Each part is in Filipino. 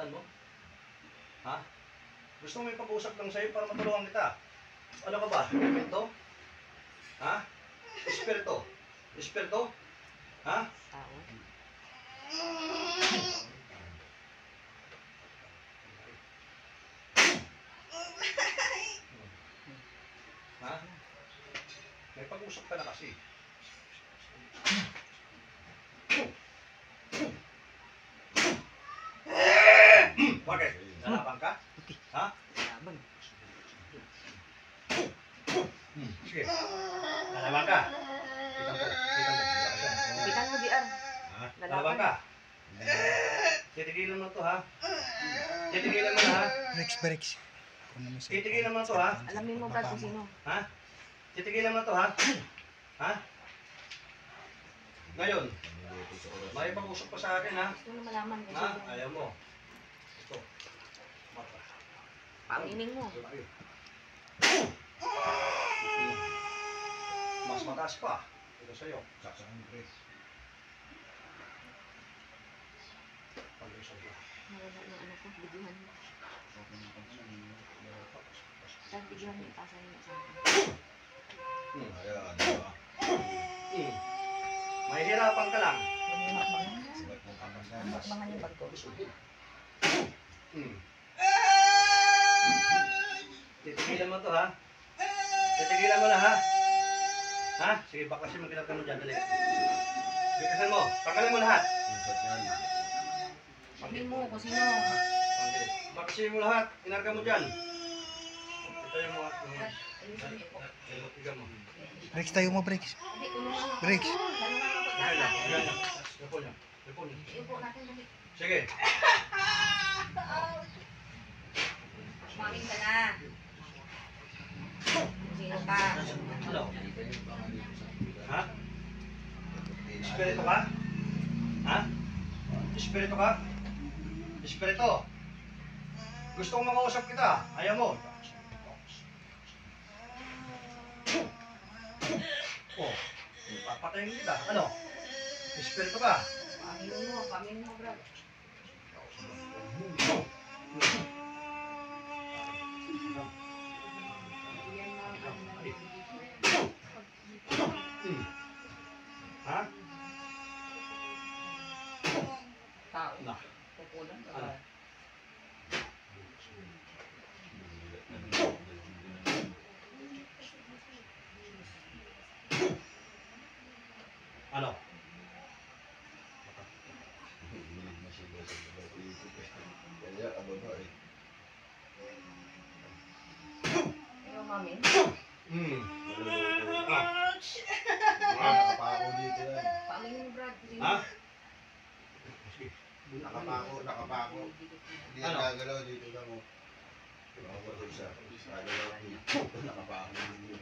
Tandaan mo? Ha? Gusto mo may pag-usap lang sa'yo para matulungan kita? Ano ka ba? Ito? Ha? Espiritu? Espiritu? Ha? Ha? May pag-usap ka na kasi. Bakit? Nalaban ka? Ha? Laban. Sige. Nalaban ka? Kitang mo. Pitan mo, DR. Ha? Nalaban ka? Titigilan mo to, ha? Titigilan mo na, ha? Breaks. Titigilan mo to, ha? Alamin mo, Brad, kung sino. Ha? Titigilan mo to, ha? Ha? Ngayon, may pag-usap pa sa akin, ha? Gusto mo malaman kung Ha? sino. Ayaw mo. Ito. Mata. Pangining mo. Mas mataas pa. Ito sa'yo. Pag-usap lang. Nawala ng ano ko, biguhan mo. Saan biguhan mo, ipasa niyo sa akin. Mahihirapan ka lang. Magbangan yung bag ko. Titigilan mo to, ha? Titigilan mo na, ha? Ha? Sige, bakasin mo, kinarga mo dyan, dali. Bikasan mo, tanggalin mo lahat. Sabihin mo kung sino. Bakasin mo lahat, kinarga mo dyan. Ito yung mga... Igan mo. Breaks tayo mo, breaks. Breaks. Ayan na, ayan na. Ipon niya. Ipon niya. Iupo natin, dali. Sige. Kumain ka na. Sino ka? Ano? Ha? Espiritu ka? Ha? Espiritu ka? Espiritu? Gusto kong makausap kita. Ayaw mo. Oh, papatayin kita. Ano? Espiritu ka? Paminin mo, Brad. Ha? Tao. Na. Pupulan. Ano? Ano? Ayaw, mami. Nakapako dito yan. Paminin mo, Brad. Sino? Ha? Nakapako. Hindi yan Ano? gagalaw dito lang mo. Nakapako siya. Gagalaw dito. Nakapako dito.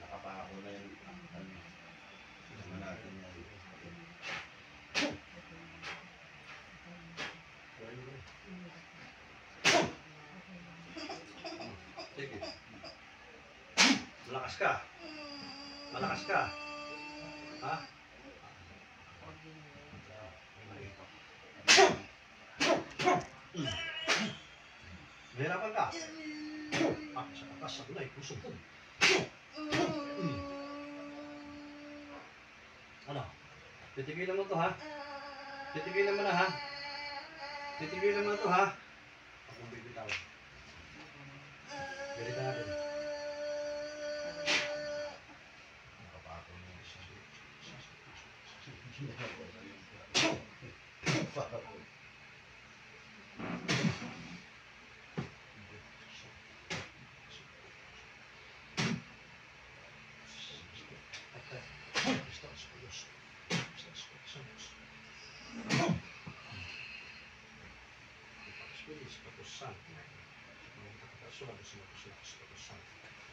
Nakapako na yun. Ano natin yan. Sige. Malakas ka. Malakas ka. Ha? Mahirapan ka. Sa katas sa gulay, puso po. Ano? Titigilan mo to, ha? Titigilan mo na, ha? Titigilan mo to, ha? Ako bibitaw. Ganito natin. Nakapako na yun.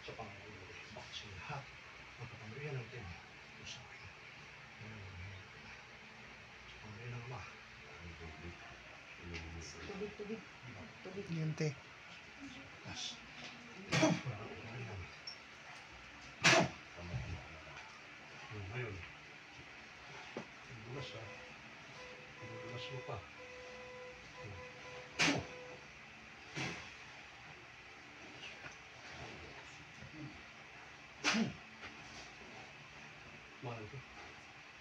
Sa Panginoon, bakit sa lahat ang kapangyarihan ng Diyos sa akin. Sa pangyayan ng Ama. Tubig. Yun, te. Yes. Ano pa? Mahal ko.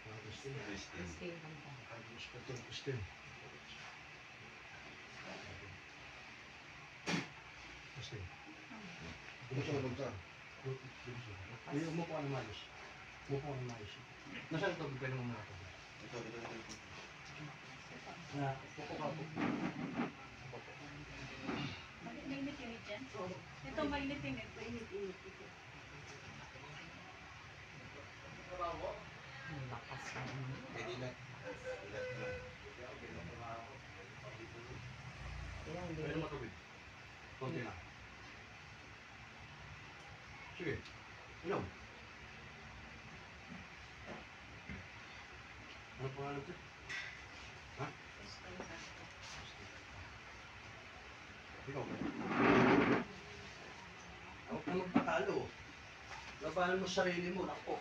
Mahal ko still. Christine. Stay lang ka. Mahal ko still. Still. Still. Bumsa. Ay, umupo ka ng maayos. Umupo ka ng maayos. Nasaan ito? Pwede mo muna ito. Ito. Na, upo ka po. Mainit-init yan? Ito mainit-init. Ang lakas ka naman. Pwede na. Kaya hindi. Pwede matubig. Konti na. Sige. Inom. Ano pangalan ito? Ha? Ikaw. Huwag ka magpatalo. Labanan mo sarili mo. Nakpo.